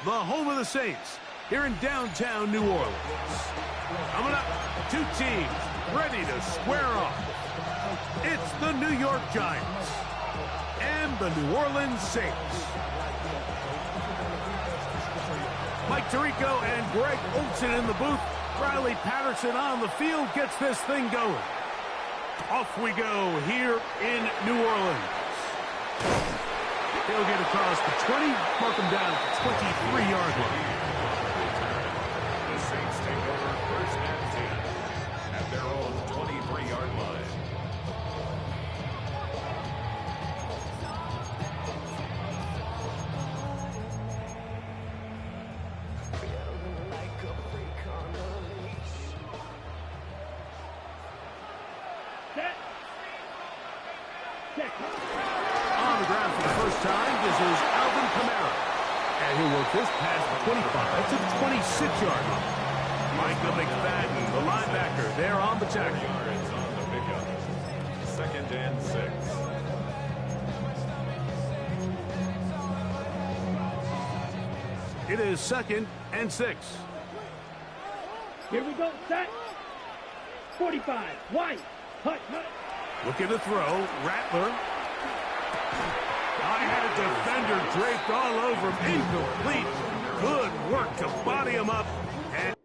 the home of the Saints, here in downtown New Orleans. Coming up, two teams ready to square off. It's the New York Giants and the New Orleans Saints. Mike Tirico and Greg Olsen in the booth. Riley Patterson on the field gets this thing going. Off we go here in New Orleans. They'll get across the 20, mark them down at the 23-yard line. The Saints take over first and 10 at their own 23-yard line. On the ground for the first time, this is Alvin Kamara. And he'll work this past the 25 to the 26-yard line. Micah McFadden, the linebacker, there on the tackle. Yards on the pickup. Second and 6. It is second and 6. Here we go, set. 45, White, hut. Looking to throw, Rattler. I had a defender draped all over him. Incomplete. Good work to body him up. And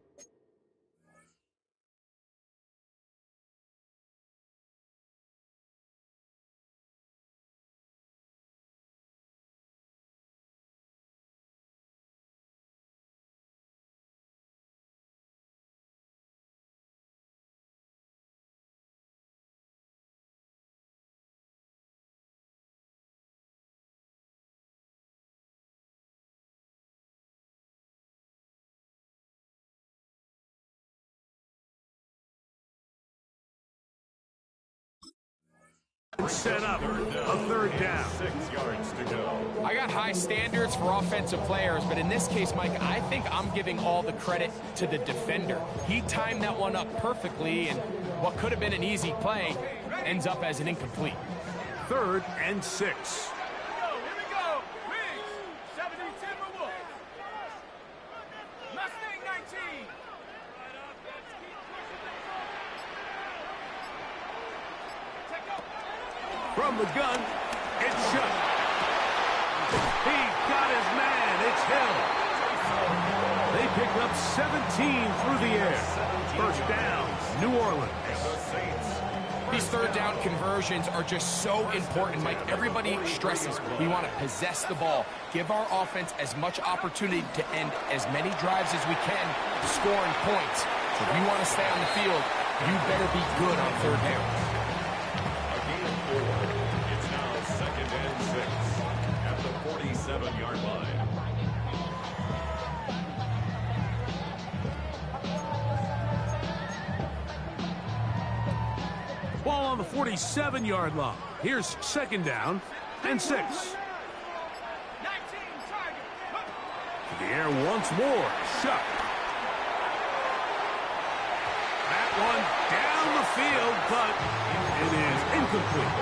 set up a third down. 6 yards to go. I got high standards for offensive players, but in this case, Mike, I think I'm giving all the credit to the defender. He timed that one up perfectly, and what could have been an easy play ends up as an incomplete. Third and 6. From the gun, it's shut. He got his man. It's Hill. They pick up 17 through the air. First down, New Orleans. These third down conversions are just so important, Mike. Everybody stresses we want to possess the ball, give our offense as much opportunity to end as many drives as we can, scoring points. So if you want to stay on the field, you better be good on third down. It's now second and 6 at the 47-yard line. Ball on the 47-yard line. Here's second down and 6. To the air once more. Shut. That one down the field, but it is incomplete.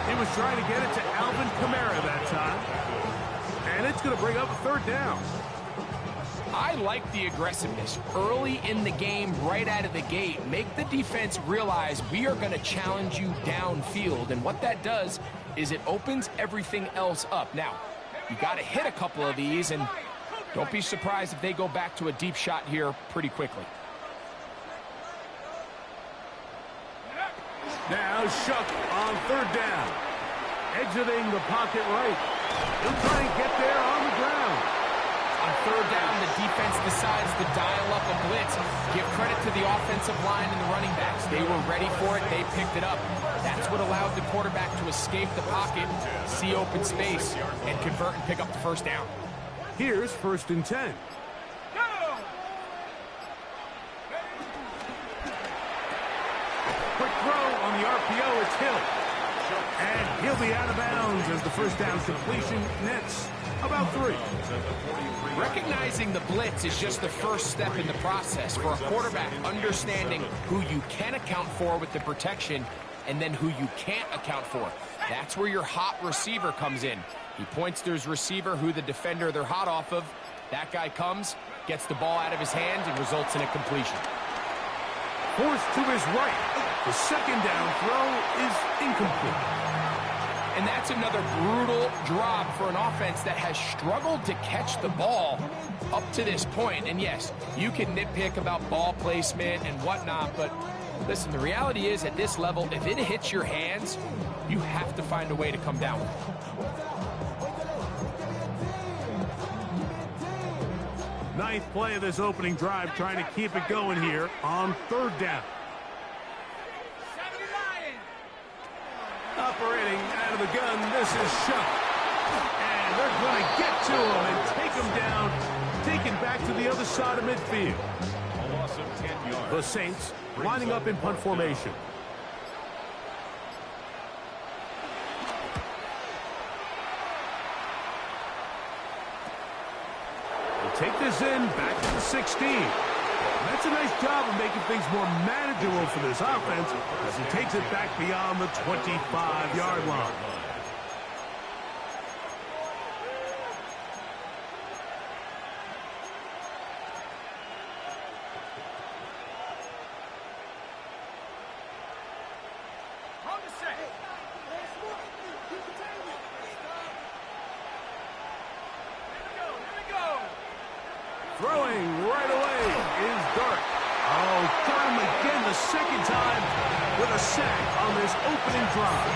He was trying to get it to Alvin Kamara that time. And it's going to bring up a third down. I like the aggressiveness early in the game, right out of the gate. Make the defense realize we are going to challenge you downfield. And what that does is it opens everything else up. Now, you got to hit a couple of these, and don't be surprised if they go back to a deep shot here pretty quickly. Now Shuck on third down. Exiting the pocket right. He'll try and get there on the ground. On third down, the defense decides to dial up a blitz. Give credit to the offensive line and the running backs. They were ready for it. They picked it up. That's what allowed the quarterback to escape the pocket, see open space, and convert and pick up the first down. Here's first and 10. Quick throw on the RPO. It's Hill. And he'll be out of bounds as the first down completion nets about 3. Recognizing the blitz is just the first step in the process for a quarterback, understanding who you can account for with the protection and then who you can't account for. That's where your hot receiver comes in. He points to his receiver, who the defender they're hot off of, That guy comes, gets the ball out of his hands, and results in a completion. Forced to his right. The second down throw is incomplete. And that's another brutal drop for an offense that has struggled to catch the ball up to this point. And yes, you can nitpick about ball placement and whatnot, but listen, the reality is at this level, if it hits your hands, you have to find a way to come down with it. Ninth play of this opening drive, trying to keep it going here on third down. Operating out of the gun, this is Shuck. And they're going to get to him and take him down, taken back to the other side of midfield. A loss of 10 yards. The Saints lining up in punt formation. Take this in, back to the 16. That's a nice job of making things more manageable for this offense as he takes it back beyond the 25-yard line. Throwing right away is Dart. Oh, got him again the second time with a sack on this opening drive.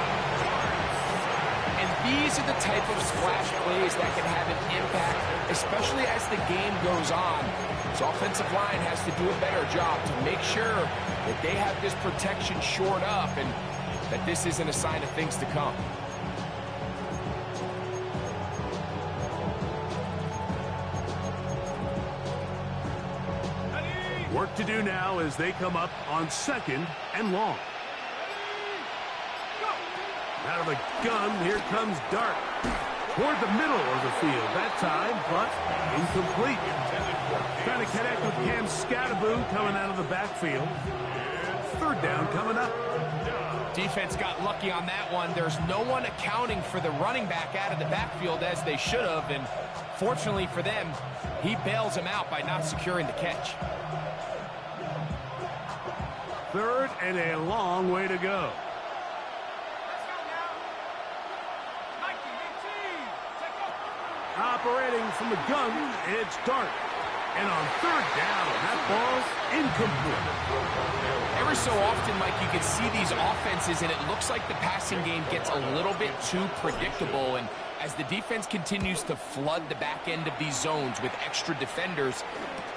And these are the type of splash plays that can have an impact, especially as the game goes on. This offensive line has to do a better job to make sure that they have this protection shored up and that this isn't a sign of things to come. Work to do now as they come up on second and long. Out of the gun, here comes Dart. Toward the middle of the field that time, but incomplete. Trying to connect with Cam Scattaboo coming out of the backfield. Third down coming up. Defense got lucky on that one. There's no one accounting for the running back out of the backfield as they should have, and fortunately for them, he bails him out by not securing the catch. Third and a long way to go. Operating from the gun, it's Dart. And on third down, that ball's incomplete. Every so often, Mike, you can see these offenses, and it looks like the passing game gets a little bit too predictable. And as the defense continues to flood the back end of these zones with extra defenders,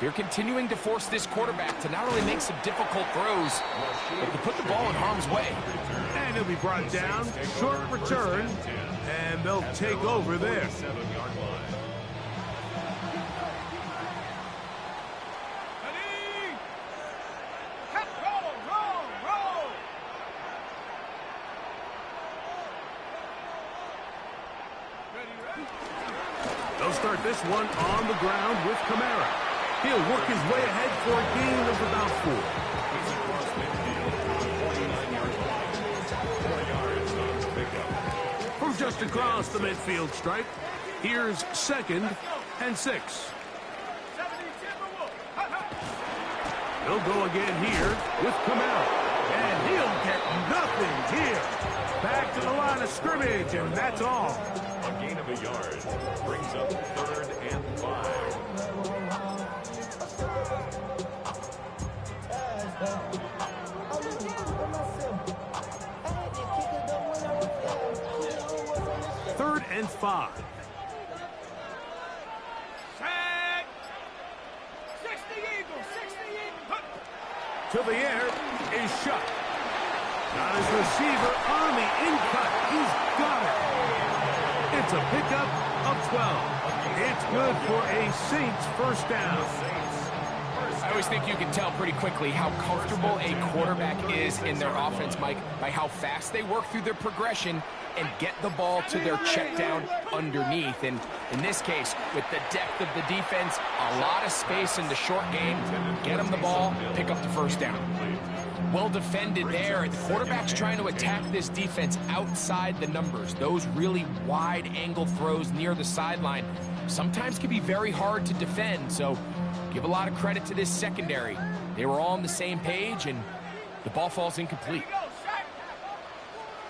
they're continuing to force this quarterback to not only make some difficult throws, but to put the ball in harm's way. And he'll be brought down, short return, and they'll take over there. 7-yard line. They'll start this one on the ground with Kamara. He'll work his way ahead for a gain of about 4. He's across midfield, 49-yard line. 4 yards on the pickup. From just across the midfield stripe, here's second and 6. He'll go again here with Kamara. And he'll get nothing here. Back to the line of scrimmage, and that's all. A gain of a yard brings up 3rd and 5. Third and 5. To the air is Shuck. Got his receiver on the in-cut. He's got it. It's a pickup of 12. It's good for a Saints first down. I always think you can tell pretty quickly how comfortable a quarterback is in their offense, Mike, by how fast they work through their progression and get the ball to their check down underneath. And in this case, with the depth of the defense, a lot of space in the short game, get them the ball, pick up the first down. Well defended there. The quarterback's trying to attack this defense outside the numbers. Those really wide angle throws near the sideline sometimes can be very hard to defend. So give a lot of credit to this secondary. They were all on the same page, and the ball falls incomplete.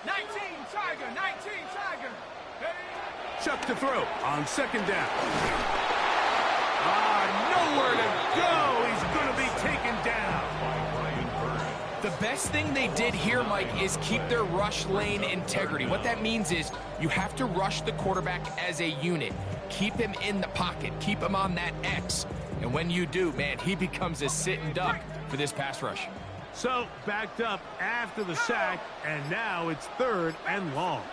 19 Tiger, 19 Tiger. Chuck to throw on second down. Nowhere to go. He's going to be taken down. The best thing they did here, Mike, is keep their rush lane integrity. What that means is you have to rush the quarterback as a unit. Keep him in the pocket. Keep him on that X. And when you do, man, he becomes a sitting duck for this pass rush. So, backed up after the sack, and now it's 3rd and long.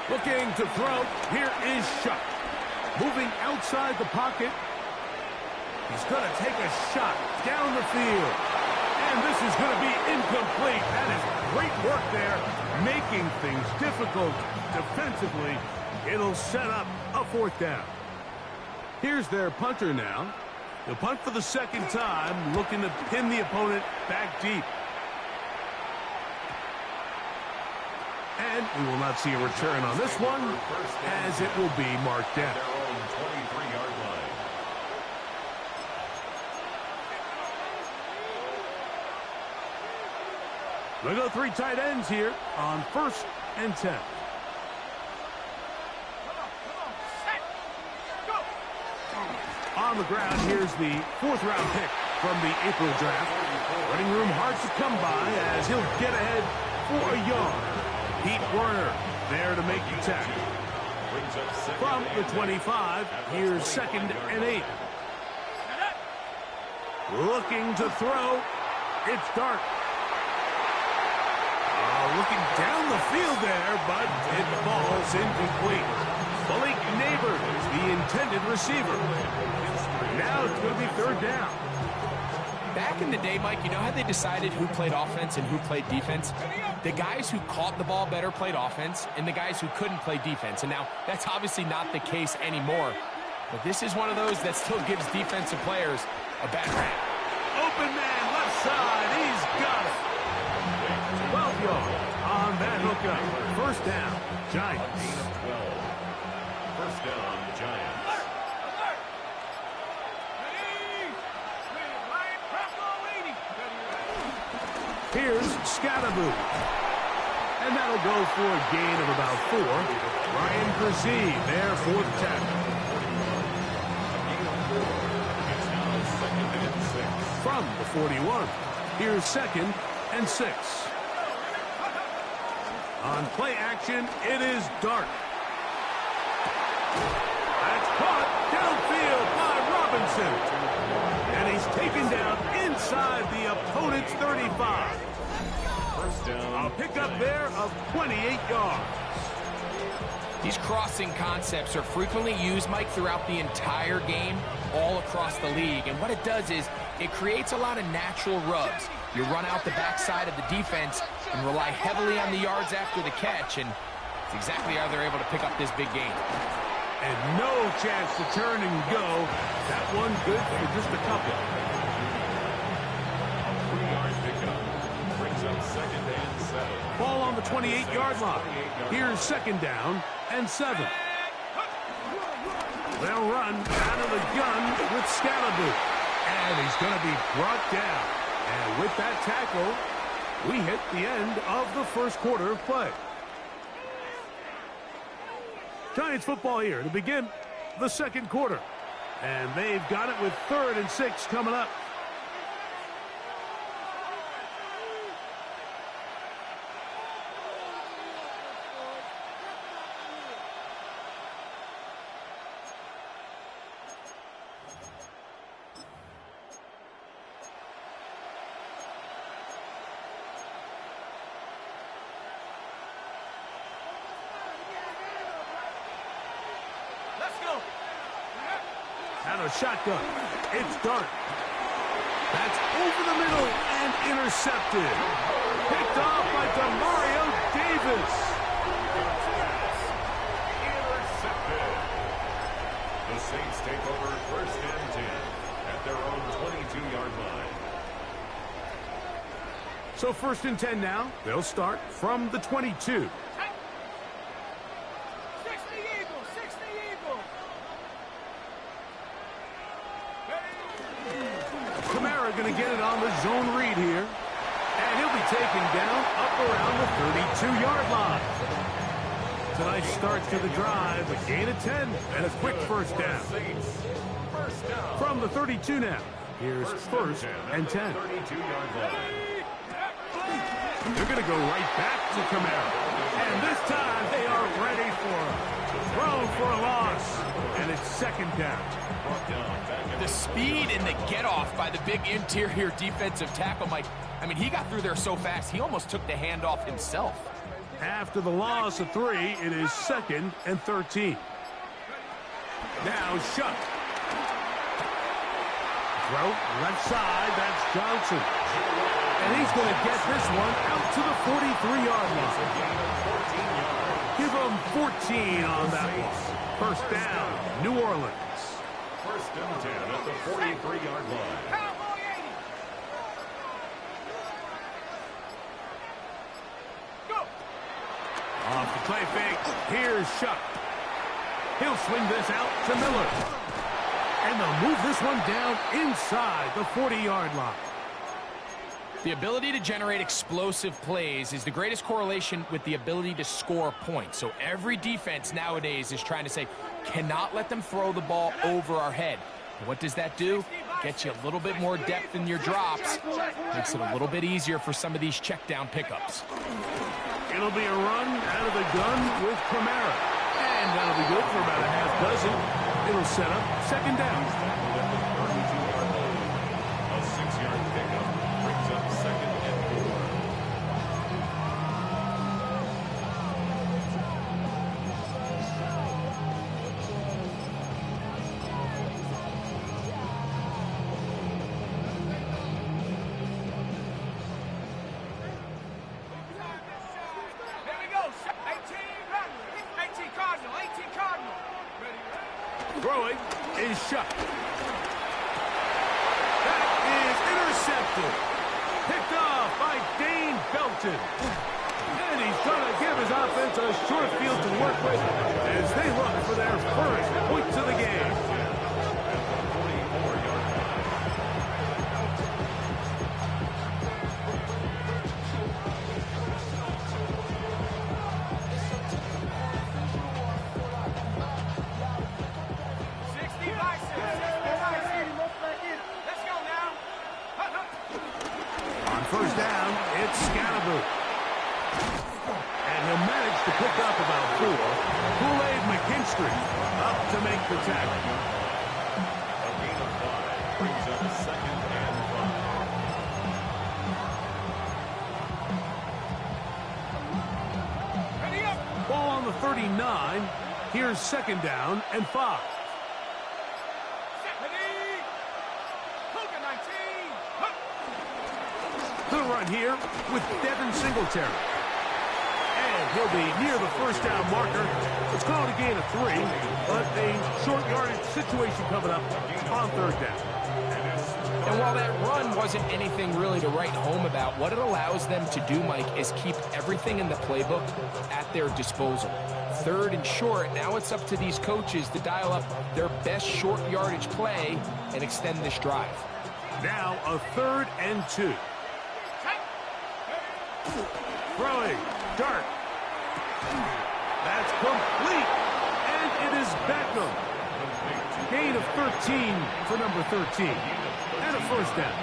Looking to throw. Here is Shuck. Moving outside the pocket. He's going to take a shot down the field. And this is going to be incomplete. That is great work there, making things difficult defensively. It'll set up a 4th down. Here's their punter now. They'll punt for the 2nd time, looking to pin the opponent back deep. And we will not see a return on this one, as it will be marked down. Their own 23-yard line. They'll go 3 tight ends here on 1st and 10. On the ground, here's the 4th-round pick from the April draft. Running room hard to come by as he'll get ahead for a yard. Pete Werner there to make the tackle. From the 25, here's 2nd and 8. Looking to throw. It's Dart. Looking down the field there, but it falls incomplete. Malik Neighbors, the intended receiver. Now it's going to be 3rd down. Back in the day, Mike, you know how they decided who played offense and who played defense? The guys who caught the ball better played offense, and the guys who couldn't play defense. And now, that's obviously not the case anymore. But this is one of those that still gives defensive players a bad rap. Open man, left side. He's got it. 12 yards on that hookup. 1st down, Giants. 1st down, Giants. Here's Scattaboo. And that'll go for a gain of about 4. Ryan Brzee there for the tackle. From the 41, here's 2nd and 6. On play action, it is Dart. That's caught downfield by Robinson. And he's taken down inside the opponent's 35. A pickup there of 28 yards. These crossing concepts are frequently used, Mike, throughout the entire game, all across the league. And what it does is it creates a lot of natural rubs. You run out the backside of the defense and rely heavily on the yards after the catch, and it's exactly how they're able to pick up this big gain. And no chance to turn and go. That one good for just a couple. 3-yard pickup. Brings up 2nd and 7. Ball on the 28-yard line. Here's 2nd down and 7. They'll run out of the gun with Scalaboo. And he's going to be brought down. And with that tackle, we hit the end of the 1st quarter of play. Giants football here to begin the 2nd quarter. And they've got it with 3rd and 6 coming up. Out of shotgun. It's Dart. That's over the middle and intercepted. Picked off by Demario Davis. Intercepted. The Saints take over 1st and 10 at their own 22-yard line. So 1st and 10 now. They'll start from the 22. going to get it on the zone read here. And he'll be taken down up around the 32-yard line. It's a nice start to the drive. A gain of 10 and a quick first down. From the 32 now. Here's first and 10. They're going to go right back to Kamara. And this time they are ready for him. Thrown for a loss. And it's second down. The speed and the get-off by the big interior defensive tackle, Mike. I mean, he got through there so fast, he almost took the handoff himself. After the loss of 3, it is second and 13. Now Shuck. Throw, left side, that's Johnson. And he's going to get this one out to the 43-yard line. Give him 14 on that one. First down, New Orleans. First and 10 at the 43-yard line. Off the play fake, here's Shuck. He'll swing this out to Miller. And they'll move this one down inside the 40-yard line. The ability to generate explosive plays is the greatest correlation with the ability to score points. So every defense nowadays is trying to say, cannot let them throw the ball over our head. What does that do? Gets you a little bit more depth in your drops. Makes it a little bit easier for some of these check down pickups. It'll be a run out of the gun with Kamara. And that'll be good for about a half dozen. It'll set up second down. A 6-yard pickup brings up second and 4. Throwing is Shuck. That is intercepted. Picked off by Dane Belton. And he's going to give his offense a short field to work with as they look for their first points of the game. First down, it's Scalaboo. And he'll manage to pick up about 4. Kool-Aid McKinstry up to make the tackle. A gain of 5 brings up second and 5. Ball on the 39. Here's second down and 5. The run here with Devin Singletary. And he'll be near the first down marker. It's called a gain of 3, but a short yardage situation coming up on third down. And while that run wasn't anything really to write home about, what it allows them to do, Mike, is keep everything in the playbook at their disposal. Third and short, now it's up to these coaches to dial up their best short yardage play and extend this drive. Now a third and 2. Throwing, Dart. That's complete, and it is Beckham. Gain of 13 for number 13, and a first down.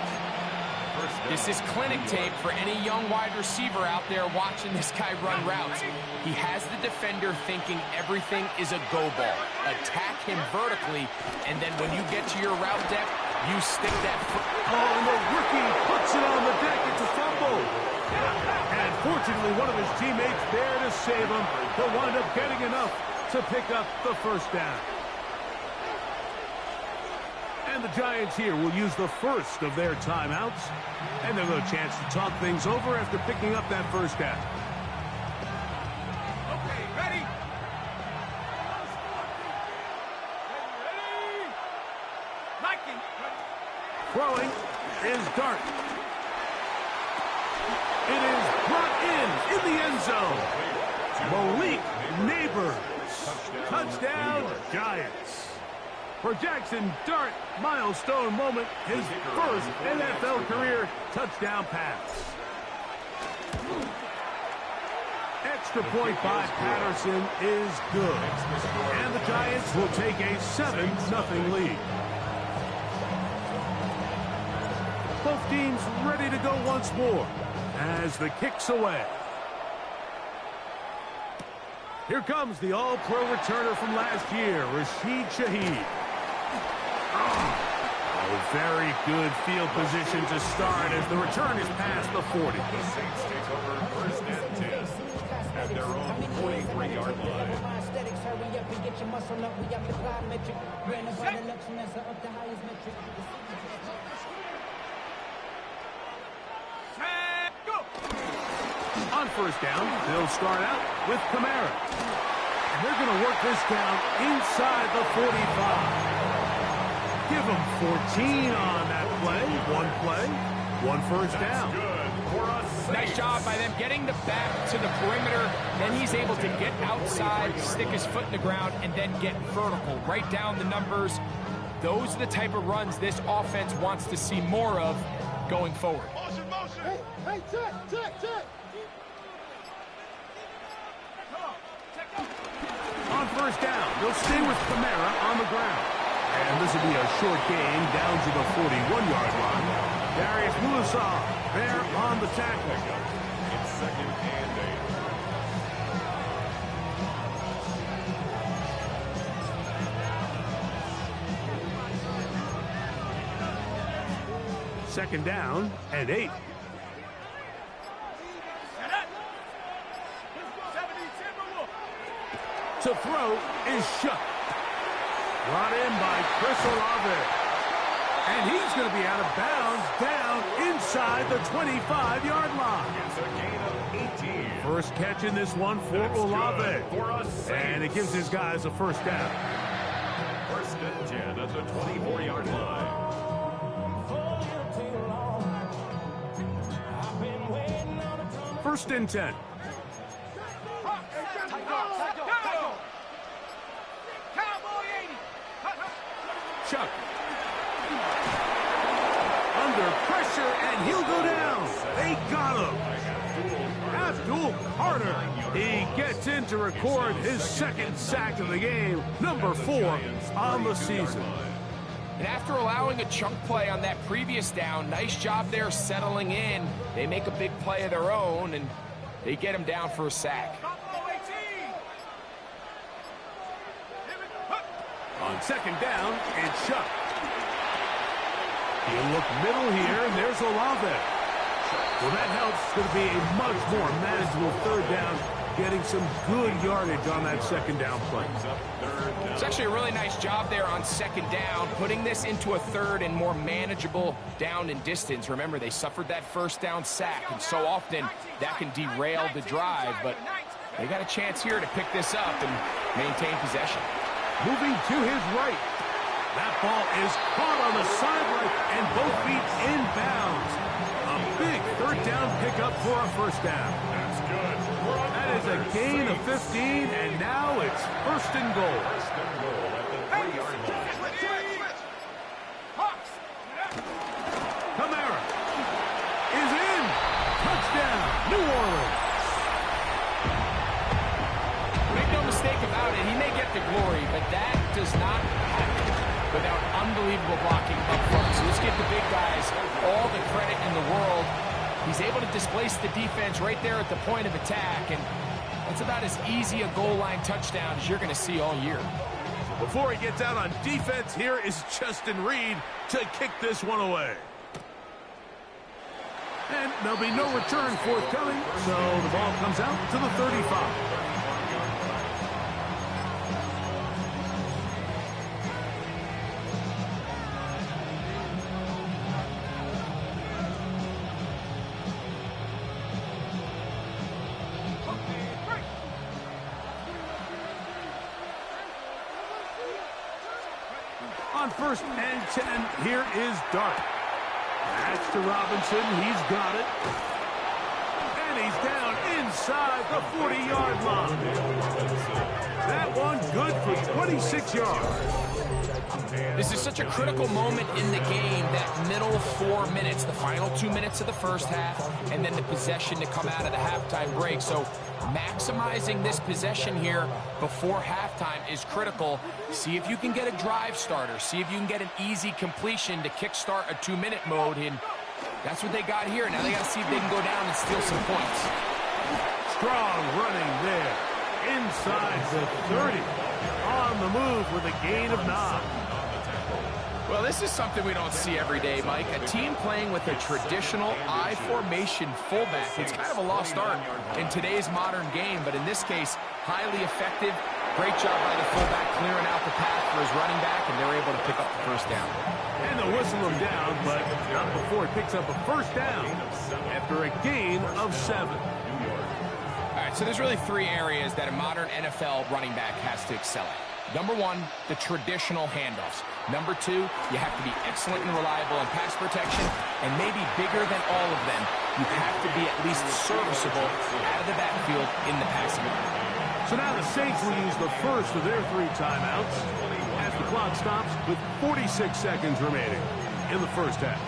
This is clinic tape for any young wide receiver out there watching this guy run routes. He has the defender thinking everything is a go ball. Attack him vertically, and then when you get to your route depth, you stick that foot. Oh, and the rookie puts it on the deck. It's a fumble. And fortunately, one of his teammates there to save him. He'll wind up getting enough to pick up the first down. And the Giants here will use the first of their timeouts. And they'll have a chance to talk things over after picking up that first down. Okay, ready? Ready? Throwing is Dart. It is brought in the end zone. Malik Neighbors. Touchdown, Giants. For Jackson Dart, milestone moment, his first NFL career touchdown pass. Extra point by Patterson is good. And the Giants will take a 7-0 lead. Both teams ready to go once more as the kick's away. Here comes the all-pro returner from last year, Rashid Shaheed. A very good field position to start as the return is past the 40. The Saints take over first and 10 at their own 43-yard line. On first down, they'll start out with Kamara. And they're going to work this down inside the 45. Give them 14 on that play, one first down. Nice job by them getting the back to the perimeter. Then he's able to get outside, stick his foot in the ground, and then get vertical. Write down the numbers. Those are the type of runs this offense wants to see more of going forward. Hey, check. On first down, they'll stay with Kamara on the ground. And this will be a short gain down to the 41-yard line. Darius Musa there on the tackle. It's second and 8. Second down and 8. To throw is shut. Brought in by Chris Olave. And he's going to be out of bounds down inside the 25-yard line. It's a gain of 18. First catch in this one for Olave. And it gives his guys a first down. First and 10 at the 24-yard line. First and 10. Chuck. Under pressure, and he'll go down. They got him. Abdul Carter. He gets in to record his second sack of the game, number 4 on the season. And after allowing a chunk play on that previous down, nice job there settling in. They make a big play of their own, and they get him down for a sack. On second down, it's Chuck. He'll look middle here, and there's Olave. Well, that helps. It's going to be a much more manageable third down, getting some good yardage on that second down play. It's actually a really nice job there on second down, putting this into a third and more manageable down and distance. Remember, they suffered that first down sack, and so often that can derail the drive, but they got a chance here to pick this up and maintain possession. Moving to his right. That ball is caught on the sideline, and both feet inbounds. A big third down pickup for a first down. That's good. That is a gain of 15, and now it's first and goal. First and goal at the 3-yard line. Kamara is in. Touchdown, New Orleans. Make no mistake about it, he may get the glory, but that does not happen without unbelievable blocking up front. So let's give the big guys all the credit in the world. He's able to displace the defense right there at the point of attack, and that's about as easy a goal line touchdown as you're going to see all year. Before he gets out on defense, here is Justin Reed to kick this one away. And there'll be no return forthcoming, so the ball comes out to the 35. On first and 10, here is Dart. That's to Robinson. He's got it. And he's down inside the 40-yard line. That one good for 26 yards. This is such a critical moment in the game, that middle 4 minutes, the final 2 minutes of the first half, and then the possession to come out of the halftime break. So maximizing this possession here before halftime is critical. See if you can get a drive starter. See if you can get an easy completion to kickstart a 2-minute mode. And that's what they got here. Now they got to see if they can go down and steal some points. Strong running there. Inside the 30. On the move with a gain of 9. Well, this is something we don't see every day, Mike. A team playing with a traditional I formation fullback. It's kind of a lost art in today's modern game, but in this case, highly effective. Great job by the fullback clearing out the path for his running back, and they're able to pick up the first down. And they'll whistle him down, but not before he picks up a first down after a gain of 7. All right, so there's really 3 areas that a modern NFL running back has to excel at. Number 1, the traditional handoffs. Number 2, you have to be excellent and reliable in pass protection, and maybe bigger than all of them, you have to be at least serviceable out of the backfield in the passing game. So now the Saints will use the first of their 3 timeouts as the clock stops with 46 seconds remaining in the first half.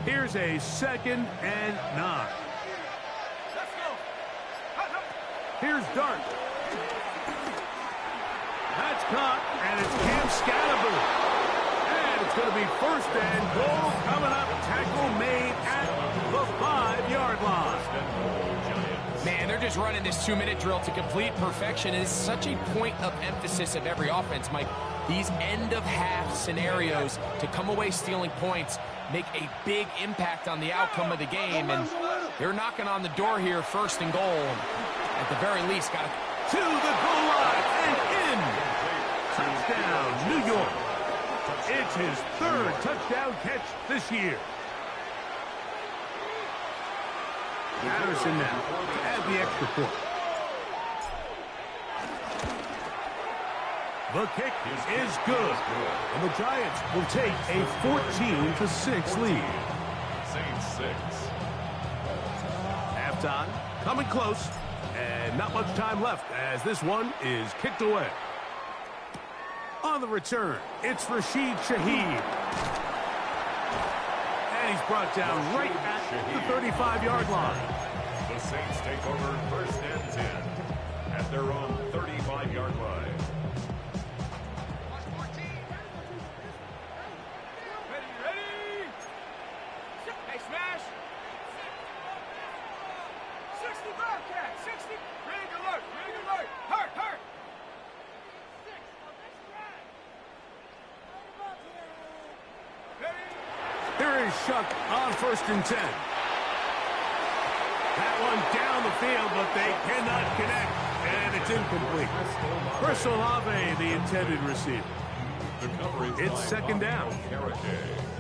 Here's a 2nd and 9. Here's Dart. That's caught, and it's Cam Scalaboo. And it's going to be 1st and goal coming up. Tackle made at the 5-yard line. Man, they're just running this 2-minute drill to complete perfection. It is such a point of emphasis of every offense, Mike. These end-of-half scenarios to come away stealing points make a big impact on the outcome of the game, and they're knocking on the door here, 1st and goal. At the very least, got to the goal line and in. Touchdown, New York. It's his 3rd touchdown catch this year. Patterson now at the extra point. The kick is good, and the Giants will take a 14-6 lead. Saints 6. Halftime coming close, and not much time left as this one is kicked away. On the return, it's Rashid Shaheed. And he's brought down right at the 35-yard line. The Saints take over 1st and 10 at their own 35-yard line. Here is Shuck on 1st and 10. That one down the field, but they cannot connect, and it's incomplete. Chris Olave, the intended receiver. It's 2nd down.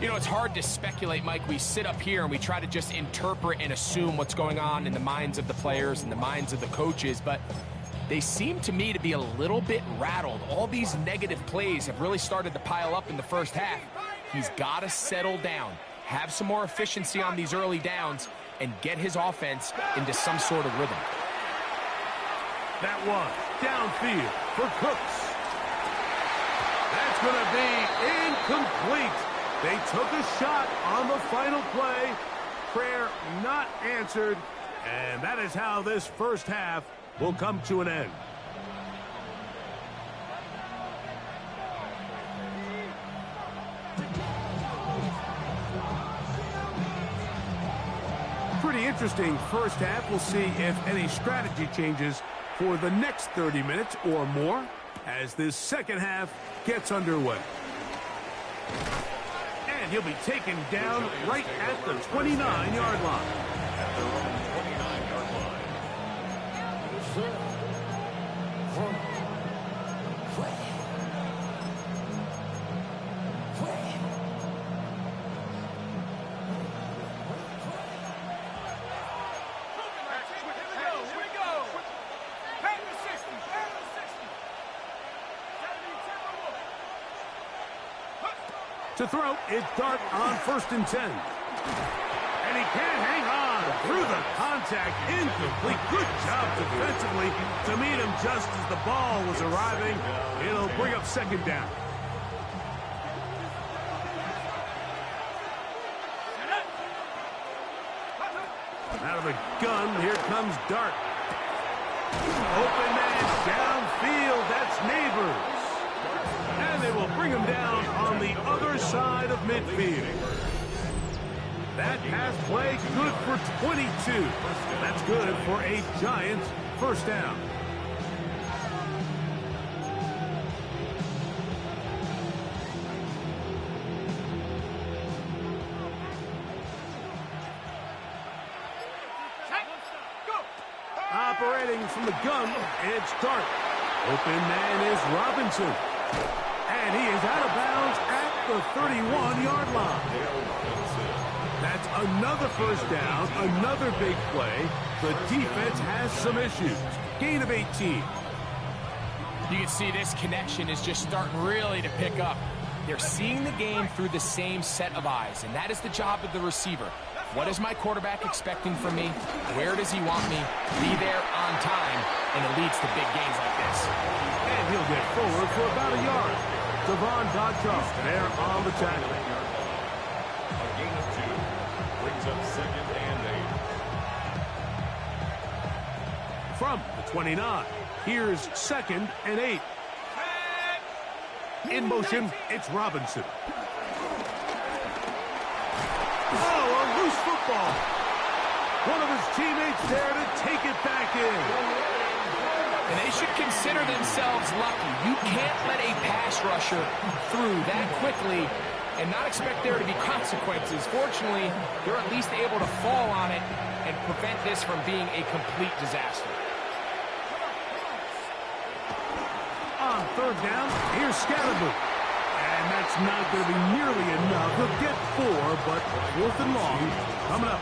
You know, it's hard to speculate, Mike. We sit up here and we try to just interpret and assume what's going on in the minds of the players and the minds of the coaches, but they seem to me to be a little bit rattled. All these negative plays have really started to pile up in the first half. He's got to settle down, have some more efficiency on these early downs, and get his offense into some sort of rhythm. That one downfield for Cooks. That's going to be incomplete. They took a shot on the final play. Prayer not answered, and that is how this first half will come to an end. Pretty interesting first half. We'll see if any strategy changes for the next 30 minutes or more as this second half gets underway. And he'll be taken down right at the 29-yard line. At their own 29-yard line. To throw, it's Dart on 1st and 10. And he can't hang on through the contact. Incomplete. Good job defensively to meet him just as the ball was arriving. It'll bring up 2nd down. Out of the gun, here comes Dart. Open man downfield, that's Neighbors. And they will bring him down on the other side of midfield. That pass play good for 22. That's good for a Giants 1st down. Operating from the gun, it's Dart. Open man is Robinson. And he is out of bounds at the 31-yard line. That's another 1st down, another big play. The defense has some issues. Gain of 18. You can see this connection is just starting really to pick up. They're seeing the game through the same set of eyes, and that is the job of the receiver. What is my quarterback expecting from me? Where does he want me? Be there on time, and it leads to big gains like this. And he'll get forward for about a yard. Devon Godchaux there on the tackle. A gain of 2 brings up 2nd and 8. From the 29, here's 2nd and 8. In motion, it's Robinson. Oh, a loose football. One of his teammates there to take it back in. And they should consider themselves lucky. You can't let a pass rusher through that quickly and not expect there to be consequences. Fortunately, they're at least able to fall on it and prevent this from being a complete disaster. On 3rd down, here's Scatterboot. And that's not going to be nearly enough. He'll get 4, but 4th and long coming up.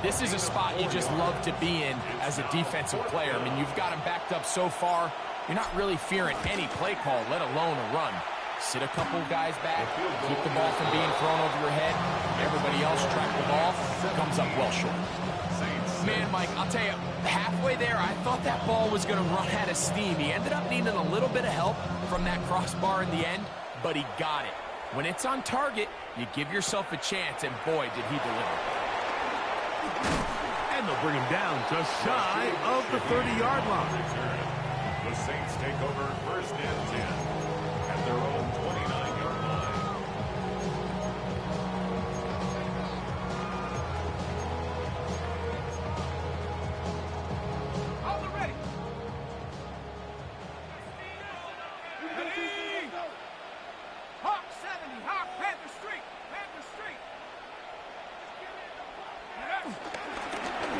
This is a spot you just love to be in as a defensive player. I mean, you've got him backed up so far, you're not really fearing any play call, let alone a run. Sit a couple guys back, keep the ball from being thrown over your head. Everybody else track the ball, comes up well short. Man, Mike, I'll tell you, halfway there, I thought that ball was going to run out of steam. He ended up needing a little bit of help from that crossbar in the end, but he got it. When it's on target, you give yourself a chance, and boy, did he deliver. And they'll bring him down just shy of the 30-yard line. The Saints take over 1st and 10 at their own 29-yard line. Hawk 70, Hawk, Panther Street, Panther Street.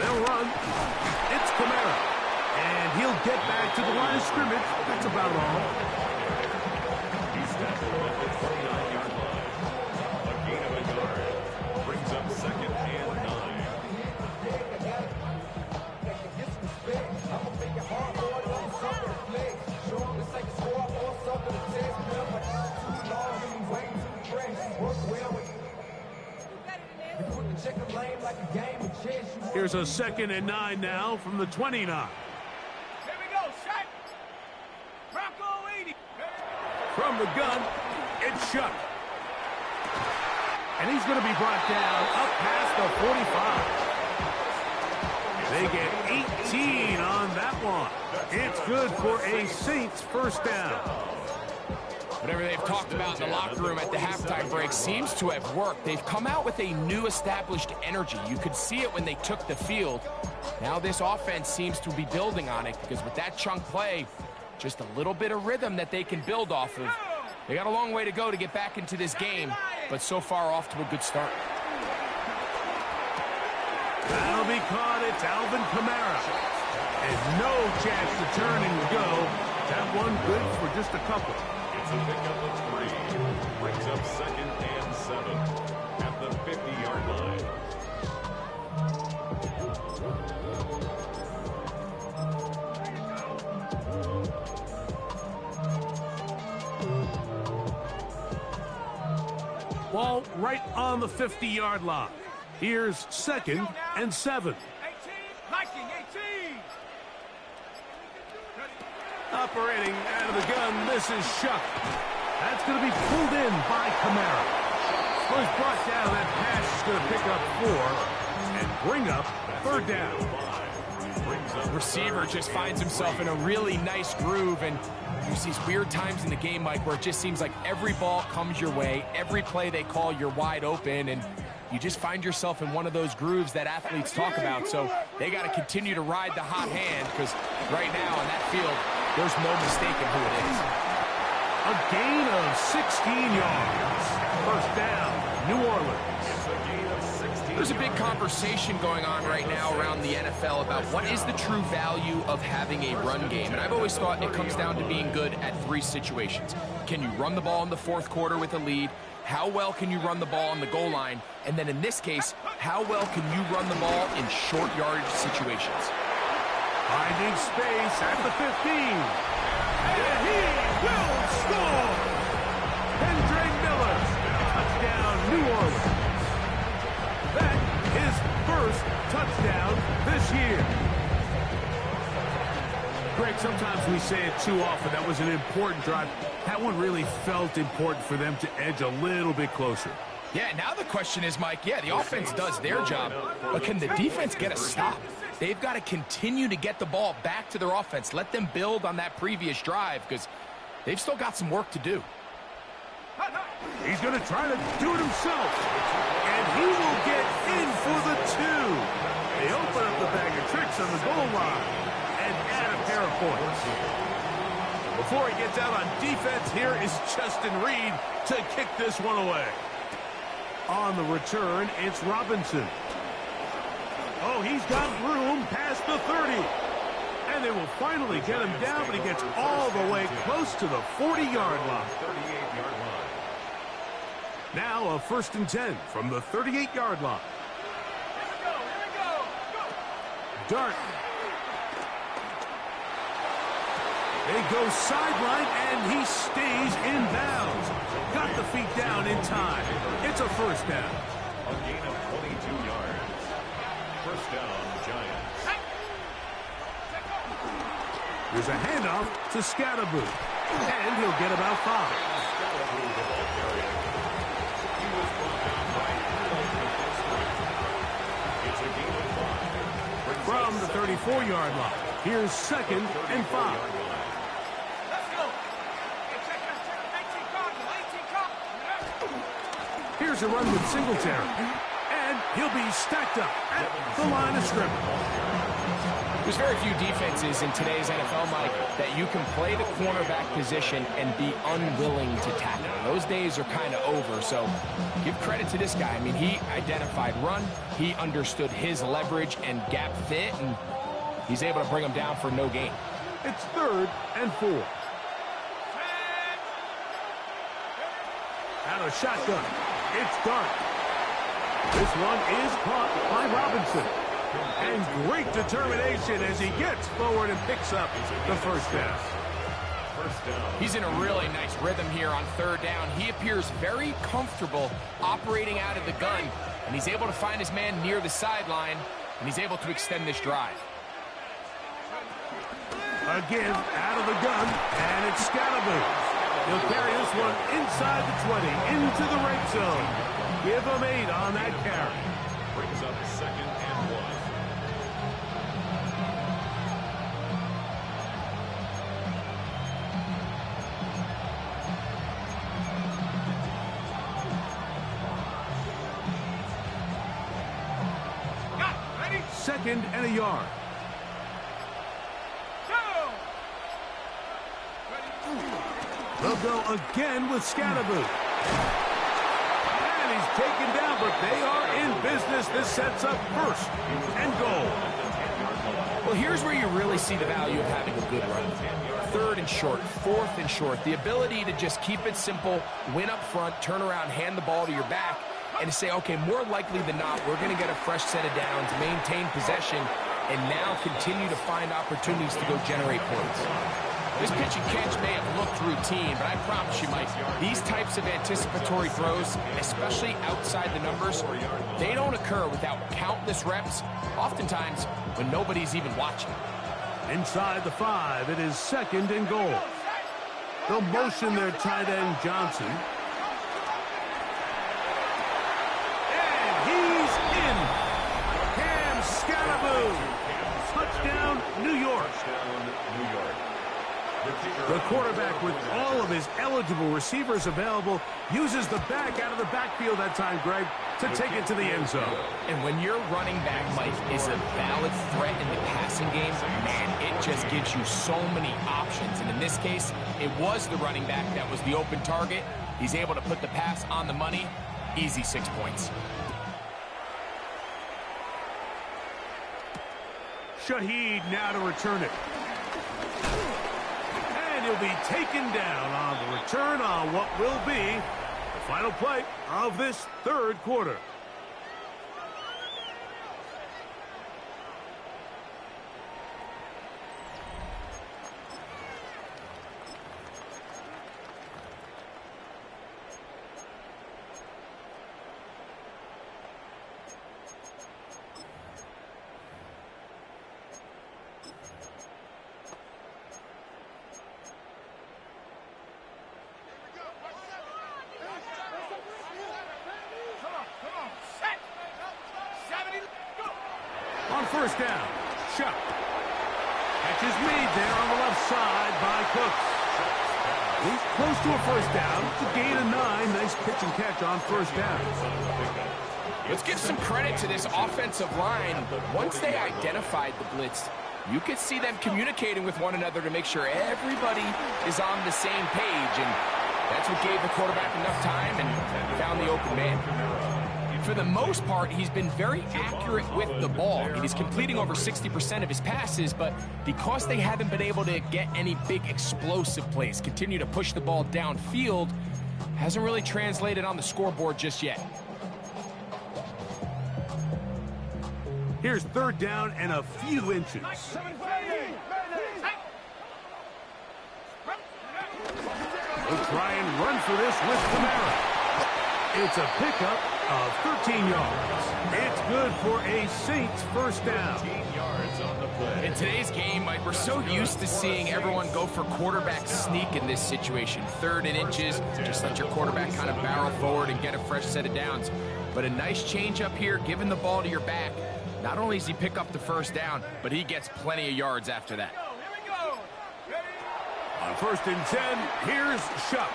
They'll run. It's Kamara. And he'll get back to the line of scrimmage. That's about all. He's tackled at the 29-yard line. A gain of a yard brings up 2nd and 9. Here's a 2nd and 9 now from the 29. Here we go, shot. Bronco 80. From the gun, it's Shuck. And he's going to be brought down up past the 45. They get 18 on that one. It's good for a Saints 1st down. Whatever they've talked about in the locker room at the halftime break seems to have worked. They've come out with a new established energy. You could see it when they took the field. Now this offense seems to be building on it because with that chunk play, just a little bit of rhythm that they can build off of. They got a long way to go to get back into this game, but so far off to a good start. That'll be caught. It's Alvin Kamara. And no chance to turn and go. That one good for just a couple. It's a pickup of 3. Brings up 2nd and 7 at the 50-yard line. Ball right on the 50-yard line. Here's 2nd and 7. 18, Viking 18. Operating out of the gun, this is Shuck. That's going to be pulled in by Kamara. Was brought down, that pass is going to pick up 4 and bring up 3rd down. The receiver just finds himself in a really nice groove, and there's these weird times in the game, Mike, where it just seems like every ball comes your way, every play they call, you're wide open, and you just find yourself in one of those grooves that athletes talk about. So they got to continue to ride the hot hand, because right now on that field, there's no mistaking who it is. A gain of 16 yards. 1st down, New Orleans. There's a big conversation going on right now around the NFL about what is the true value of having a run game. And I've always thought it comes down to being good at 3 situations. Can you run the ball in the 4th quarter with a lead? How well can you run the ball on the goal line? And then in this case, how well can you run the ball in short yardage situations? Finding space at the 15. And he will score! Hendrick Miller. Touchdown, New Orleans. That is 1st touchdown this year. Greg, sometimes we say it too often. That was an important drive. That one really felt important for them to edge a little bit closer. Yeah, now the question is, Mike, yeah, the offense does their job, but can the defense get a stop? They've got to continue to get the ball back to their offense. Let them build on that previous drive, because they've still got some work to do. He's going to try to do it himself. And he will get in for the 2. They open up the bag of tricks on the goal line and add a pair of points. Before he gets out on defense, here is Justin Reed to kick this one away. On the return, it's Robinson. Oh, he's got room past the 30. And they will finally get him down, but he gets all the way close to the 40-yard line. 38-yard line. Now a 1st and 10 from the 38-yard line. Here we go. Dart. They go sideline, and he stays in bounds. Got the feet down in time. It's a 1st down. A gain of 22 yards. 1st down, Giants. There's a handoff to Scatterboo, and he'll get about 5. From the 34-yard line, here's 2nd and 5. Let's go. Hey, check that. 18 Cardinal. Here's a run with Singletary, and he'll be stacked up at the line of scrimmage. There's very few defenses in today's NFL, Mike, that you can play the cornerback position and be unwilling to tackle. Those days are kind of over, so give credit to this guy. I mean, he identified run, he understood his leverage and gap fit, and he's able to bring him down for no gain. It's 3rd and 4. Out of shotgun, it's Dart. This one is caught by Robinson. And great determination as he gets forward and picks up the 1st down. He's in a really nice rhythm here on 3rd down. He appears very comfortable operating out of the gun, and he's able to find his man near the sideline, and he's able to extend this drive. Again, out of the gun, and it's Scatterboo. He'll carry this one inside the 20, into the red zone. Give him 8 on that carry. Brings up 2nd and 1. Got it. Ready? 2nd and a yard. They'll go again with Scatterboo. And he's taken down, but they are in business. This sets up 1st and goal. Well, here's where you really see the value of having a good run. 3rd and short, 4th and short. The ability to just keep it simple, win up front, turn around, hand the ball to your back, and to say, okay, more likely than not, we're going to get a fresh set of downs, maintain possession, and now continue to find opportunities to go generate points. This pitch and catch may have looked routine, but I promise you, Mike, these types of anticipatory throws, especially outside the numbers, they don't occur without countless reps, oftentimes when nobody's even watching. Inside the 5, it is 2nd and goal. They'll motion their tight end, Johnson. And he's in. Cam Scalaboo. Touchdown, New York. The quarterback, with all of his eligible receivers available, uses the back out of the backfield that time, Greg, to take it to the end zone. And when your running back, Mike, is a valid threat in the passing game, man, it just gives you so many options. And in this case, it was the running back that was the open target. He's able to put the pass on the money. Easy 6 points. Shaheed now to return it. And he'll be taken down on the return on what will be the final play of this 3rd quarter. On 1st down, Shuck. Catch is made there on the left side by Cooks. He's close to a 1st down. It's a gain of 9. Nice pitch and catch on 1st down. Let's give some credit to this offensive line. Once they identified the blitz, you could see them communicating with one another to make sure everybody is on the same page. And that's what gave the quarterback enough time and found the open man. For the most part, he's been very accurate with the ball. I mean, he's completing over 60% of his passes, but because they haven't been able to get any big explosive plays, continue to push the ball downfield, hasn't really translated on the scoreboard just yet. Here's 3rd down and a few inches. We'll try and run for this with Kamara. It's a pickup of 13 yards. It's good for a Saints 1st down. In today's game, Mike, we're so used to seeing everyone go for quarterback sneak in this situation. 3rd and inches, just let your quarterback kind of barrel forward and get a fresh set of downs. But a nice change up here, giving the ball to your back. Not only does he pick up the 1st down, but he gets plenty of yards after that. On 1st and 10, here's Shuck.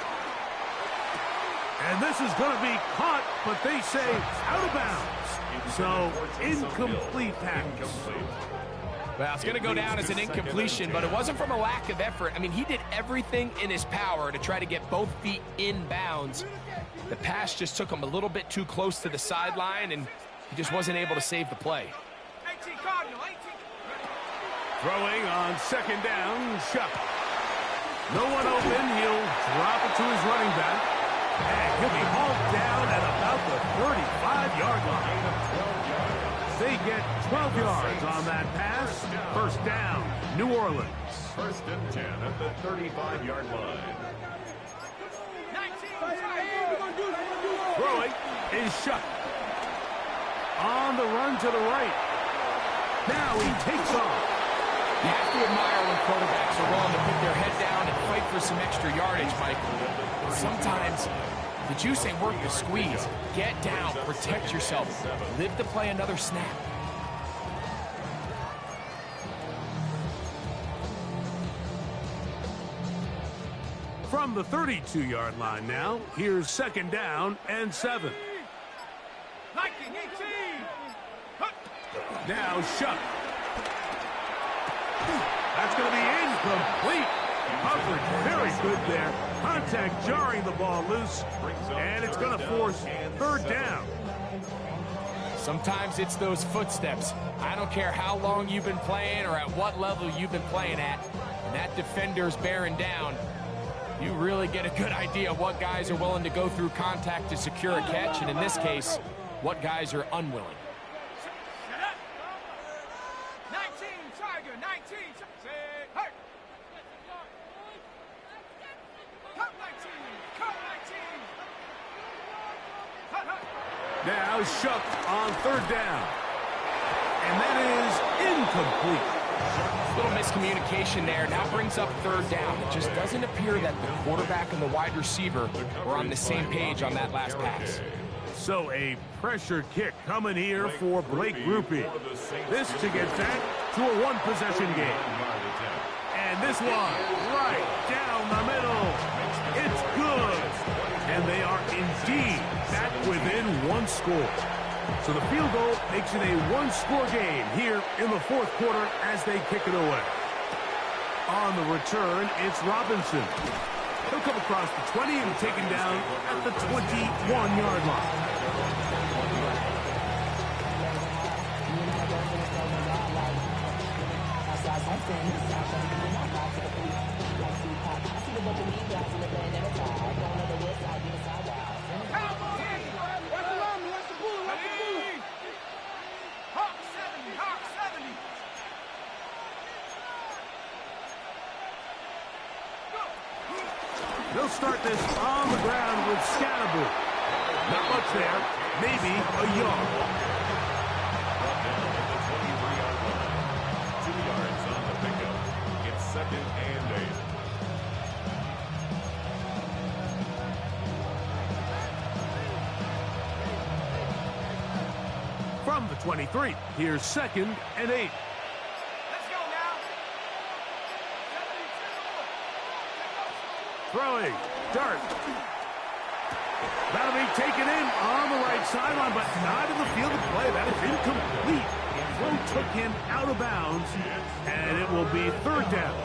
And this is going to be caught, but they say out of bounds. So, incomplete pass. Well, it's going to go down as an incompletion, but it wasn't from a lack of effort. I mean, he did everything in his power to try to get both feet in bounds. The pass just took him a little bit too close to the sideline, and he just wasn't able to save the play. Throwing on 2nd down, Shuck. No one open. He'll drop it to his running back. And he'll be hauled down at about the 35-yard line. They get 12 yards on that pass. 1st down, New Orleans. 1st and 10 at the 35-yard line. Throwing is Shuck. On the run to the right. Now he takes off. You have to admire when quarterbacks are willing to put their head down and fight for some extra yardage, Mike. Sometimes the juice ain't worth the squeeze. Get down, protect yourself, live to play another snap. From the 32-yard line now, here's 2nd down and 7. Now Shuck. That's going to be incomplete. Coverage very good there. Contact jarring the ball loose. And it's going to force 3rd down. Sometimes it's those footsteps. I don't care how long you've been playing or at what level you've been playing at. When that defender's bearing down, you really get a good idea of what guys are willing to go through contact to secure a catch, and in this case, what guys are unwilling. 19, Tiger, 19, Now shucked on third down. And that is incomplete. A little miscommunication there. Now brings up third down. It just doesn't appear that the quarterback and the wide receiver were on the same page on that last pass. So a pressure kick coming here for Blake Grupe. This to get back to a one-possession game. And this one right down the middle. It's good. And they are indeed back within one score. So the field goal makes it a one-score game here in the fourth quarter as they kick it away. On the return, it's Robinson. He'll come across the 20 and taken down at the 21-yard line. They'll start this on the ground with Scatterbo. Not much there, maybe a yard. 2 yards on the pickup. It's 2nd and 8. From the 23, here's 2nd and 8. Throwing, Dart. That'll be taken in on the right sideline, but not in the field of play. That is incomplete. Throw took him out of bounds, and it will be third down.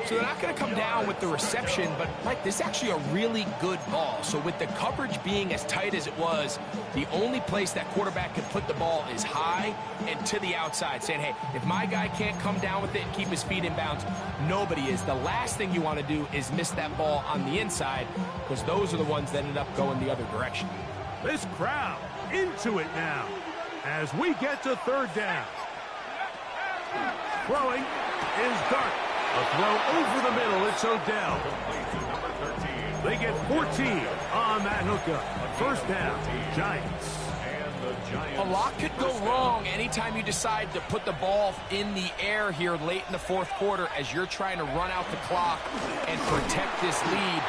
So they're not going to come down with the reception, but, Mike, this is actually a really good ball. So with the coverage being as tight as it was, the only place that quarterback can put the ball is high and to the outside, saying, hey, if my guy can't come down with it and keep his feet in bounds, nobody is. The last thing you want to do is miss that ball on the inside, because those are the ones that end up going the other direction. This crowd into it now as we get to third down. Throwing is Dart. A throw over the middle, it's Odell. They get 14 on that hookup. First down, Giants. A lot could go wrong anytime you decide to put the ball in the air here late in the fourth quarter as you're trying to run out the clock and protect this lead.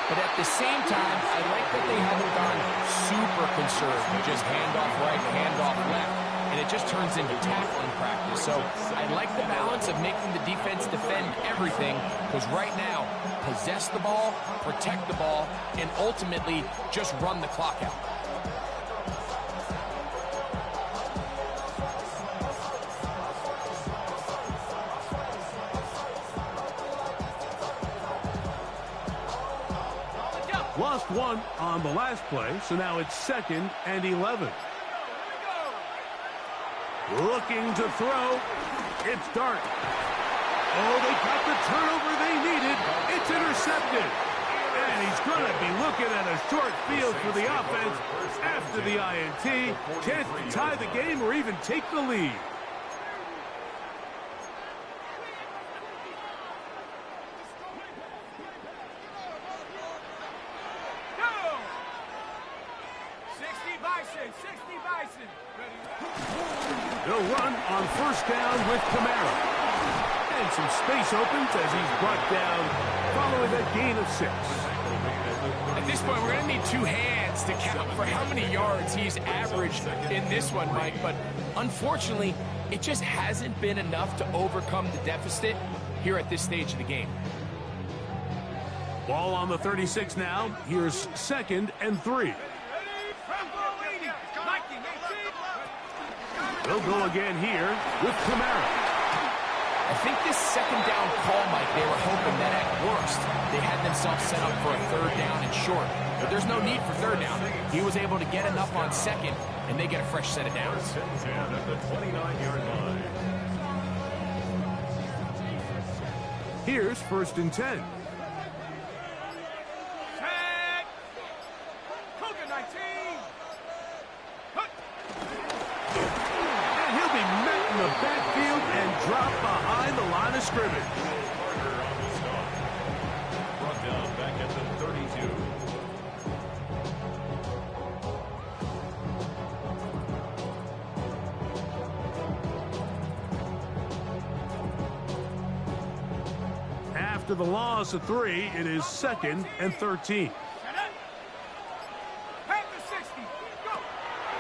But at the same time, I like that they haven't gone super conservative. Just handoff right, handoff left. And it just turns into tackling practice. So I like the balance of making the defense defend everything, because right now, possess the ball, protect the ball, and ultimately just run the clock out. Lost one on the last play, so now it's 2nd and 11. Looking to throw. It's Dart. Oh, they got the turnover they needed. It's intercepted. And he's going to be looking at a short field for the offense after the INT. Chance to tie the game or even take the lead. They'll run on first down with Kamara. And some space opens as he's brought down following a gain of 6. At this point, we're going to need 2 hands to count for how many yards he's averaged in this one, Mike. But unfortunately, it just hasn't been enough to overcome the deficit here at this stage of the game. Ball on the 36 now. Here's 2nd and 3. They'll go again here with Kamara. I think this second down call, Mike, they were hoping that at worst they had themselves set up for a third down and short. But there's no need for third down. He was able to get enough on second, and they get a fresh set of downs. At the 29-yard line. Here's 1st and 10. The backfield and drop behind the line of scrimmage. Carter on the stop. Brought down back at the 32. After the loss of 3, it is 2nd and 13. Panthers 60. Go.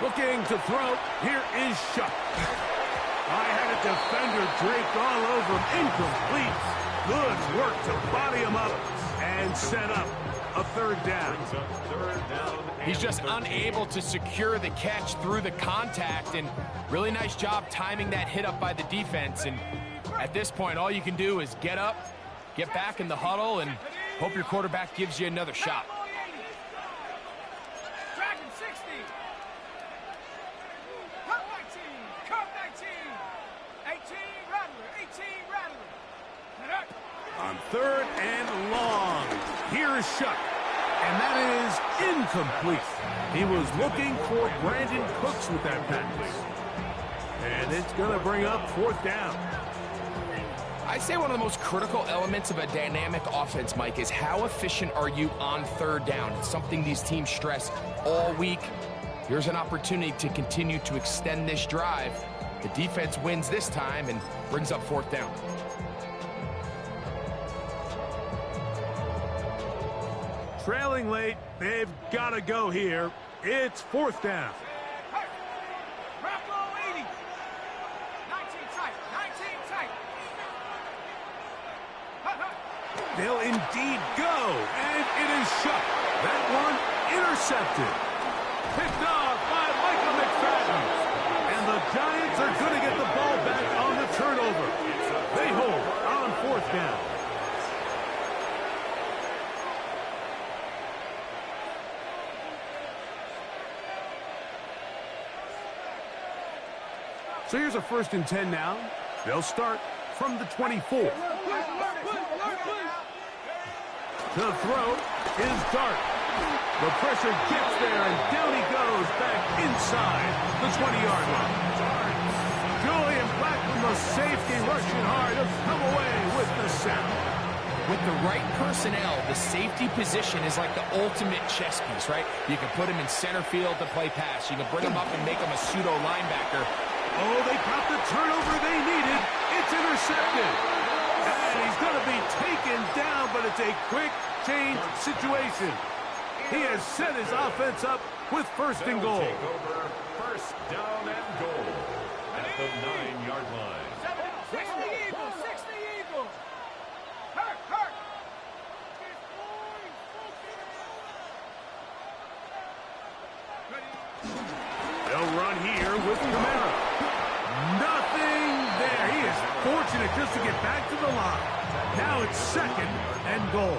Looking to throw. Here is Shuck. I had a defender draped all over him. Incomplete. Good work to body him up and set up a 3rd down. He's just unable to secure the catch through the contact, and really nice job timing that hit up by the defense. And at this point, all you can do is get up, get back in the huddle, and hope your quarterback gives you another shot. Dragon 60. Cup 19. Cup 19. 18 Rattler. 18 Rattler. On 3rd and long, here is Shuck, and that is incomplete. He was looking for Brandon Cooks with that pass, and it's going to bring up 4th down. I'd say one of the most critical elements of a dynamic offense, Mike, is how efficient are you on 3rd down. It's something these teams stress all week. Here's an opportunity to continue to extend this drive. The defense wins this time and brings up 4th down. Trailing late, they've got to go here. It's 4th down. Bravo 80. 19 tight. 19 tight. They'll indeed go, and it is Shuck. That one intercepted. Picked off by Michael McFadden. And the Giants are going to get the ball back on the turnover. They hold on 4th down. So here's a 1st and 10 now. They'll start from the 24. The throw is Dart. The pressure gets there, and down he goes back inside the 20-yard line. Julian Black from the safety rushing hard to come away with the sack. With the right personnel, the safety position is like the ultimate chess piece, right? You can put him in center field to play pass. You can bring him up and make him a pseudo linebacker. Oh, they got the turnover they needed. It's intercepted. And he's going to be taken down, but it's a quick change situation. He has set his offense up with 1st and goal. Take over 1st down and goal at the 9-yard line. 60 Eagles. 60 Eagles. Hurt. Hurt. They'll run here with Camara. Nothing there. He is fortunate just to get back to the line. Now it's 2nd and goal.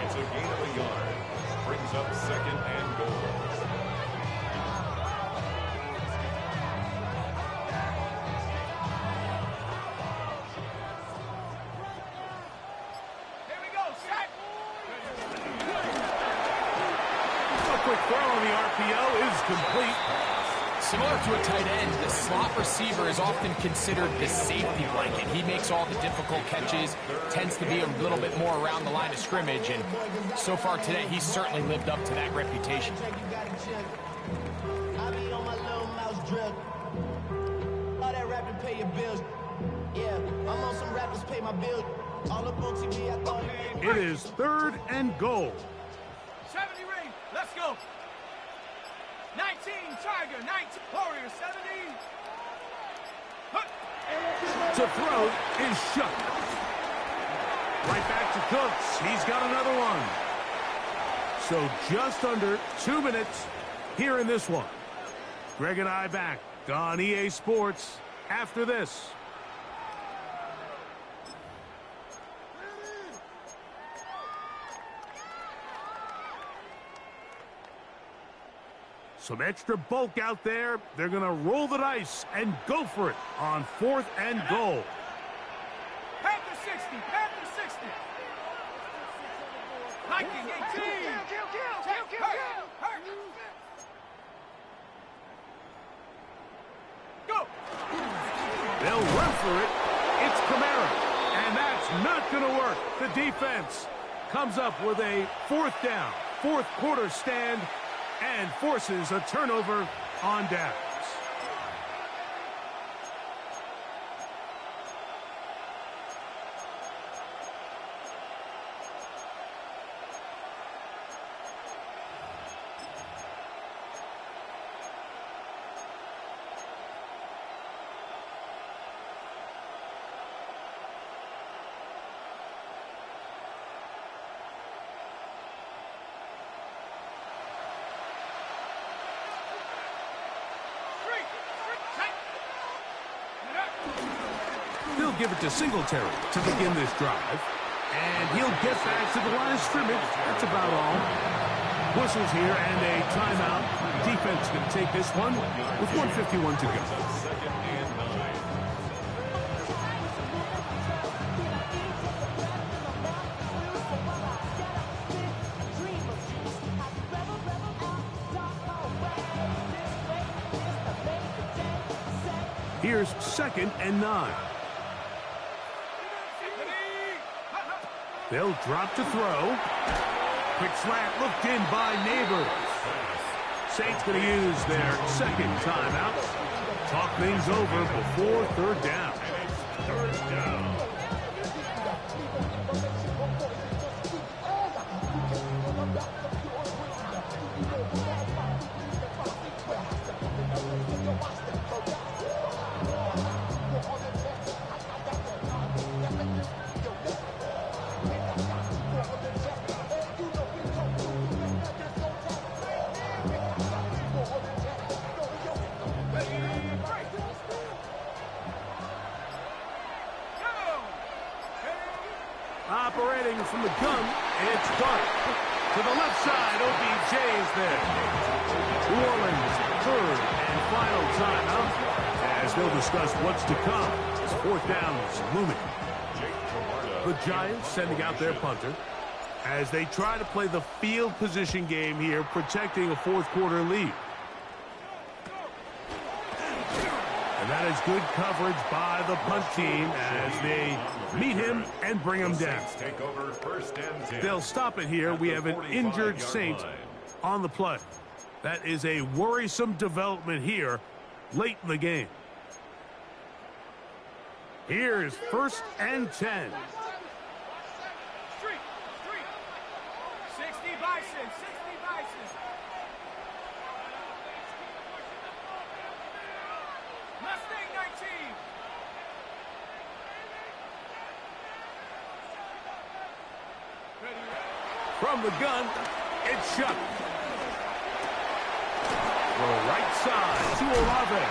It's a gain of a yard. Brings up 2nd and goal. Here we go. Sack. A quick throw on the RPO is complete. Similar to a tight end, the slot receiver is often considered the safety blanket. He makes all the difficult catches, tends to be a little bit more around the line of scrimmage, and so far today, he's certainly lived up to that reputation. I be on my little mouse drill. All that rapping pay your bills. Yeah, I'm on some rappers pay my bills. All up on TV, I thought It is 3rd and goal. 70 ring. Let's go. 19 Tiger. 19 Warrior. 70. To throw is Shuck. Right back to Cooks. He's got another one. So just under 2 minutes here in this one. Greg and I back on EA Sports after this. Some extra bulk out there. They're going to roll the dice and go for it on 4th and goal. Panther 60. Panther 60. Viking 18. Hurt. Go. They'll run for it. It's Camara. And that's not going to work. The defense comes up with a 4th down, 4th quarter stand, and forces a turnover on downs. They'll give it to Singletary to begin this drive. And he'll get back to the line of scrimmage. That's about all. Whistles here and a timeout. Defense going to take this one with 1:51 to go. Here's 2nd and 9. They'll drop to throw. Quick slant looked in by Neighbors. Saints going to use their 2nd timeout. Talk things over before 3rd down. Third down. Operating from the gun, it's Dart. To the left side, OBJ is there. New Orleans, 3rd and final timeout. As they'll discuss what's to come. As 4th down is looming. The Giants sending out their punter as they try to play the field position game here, protecting a 4th quarter lead. And that is good coverage by the punt team as they meet him and bring him down. Take over 1st and 10. They'll stop it here. We have an injured Saint on the play. That is a worrisome development here late in the game. Here's 1st and 10. Street. 60 Bison. 60 Bison. Mustang 19. From the gun, it's Shuck. The right side to Olave.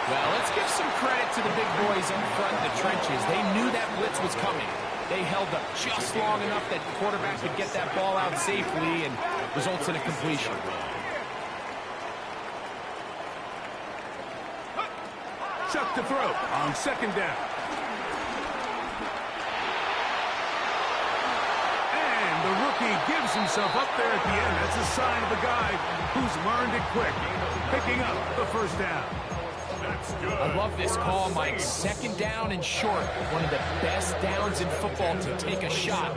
Well, let's give some credit to the big boys up front in the trenches. They knew that blitz was coming. They held up just long enough that the quarterback could get that ball out safely and results in a completion. Chuck to throw on 2nd down. And the rookie gives himself up there at the end. That's a sign of a guy who's learned it quick, picking up the 1st down. That's good. I love this call, Mike. 2nd down and short. One of the best downs in football to take a shot.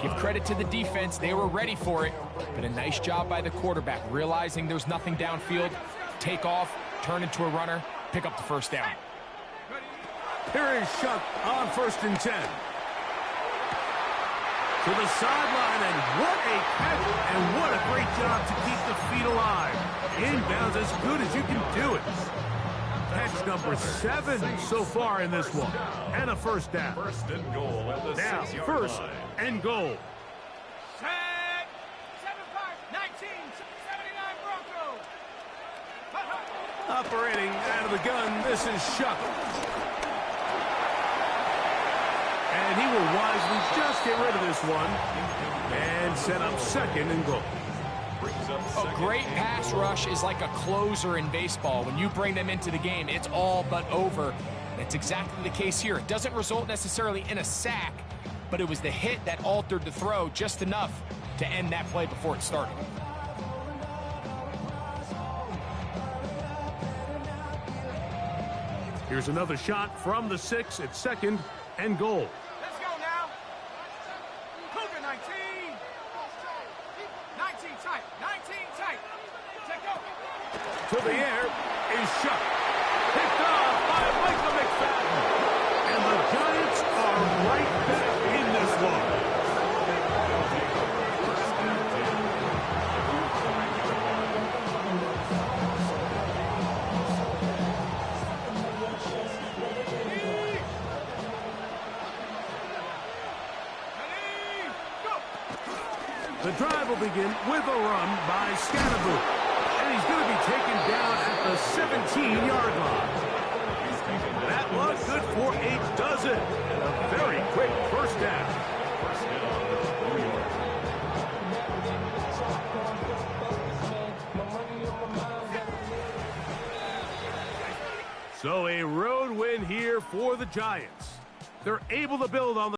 Give credit to the defense. They were ready for it. But a nice job by the quarterback, realizing there's nothing downfield. Take off, turn into a runner, pick up the 1st down. Here is Shuck on 1st and 10. To the sideline, and what a catch, and what a great job to keep the feet alive. Inbounds as good as you can do it. Catch number 7 so far in this one, and a 1st down. 1st and goal at the Now, 6-yard 1st line. and goal. Set. 7-5. 19. 79 Broncos. Operating out of the gun, this is Shuck. And he will wisely just get rid of this one and set up 2nd and goal. A great pass rush is like a closer in baseball. When you bring them into the game, it's all but over. That's exactly the case here. It doesn't result necessarily in a sack, but it was the hit that altered the throw just enough to end that play before it started. Here's another shot from the 6 at 2nd and goal. Let's go now. Cougar 19. 19 tight. 19 tight. Take over. To the air is Shuck. Picked off by Michael McFadden. And the Giants are right back in this one. The drive will begin with a run by Scannaboo. And he's going to be taken down at the 17-yard line. That was good for Gage does it. And a very quick first down. First down, New York. So a road win here for the Giants. They're able to build on the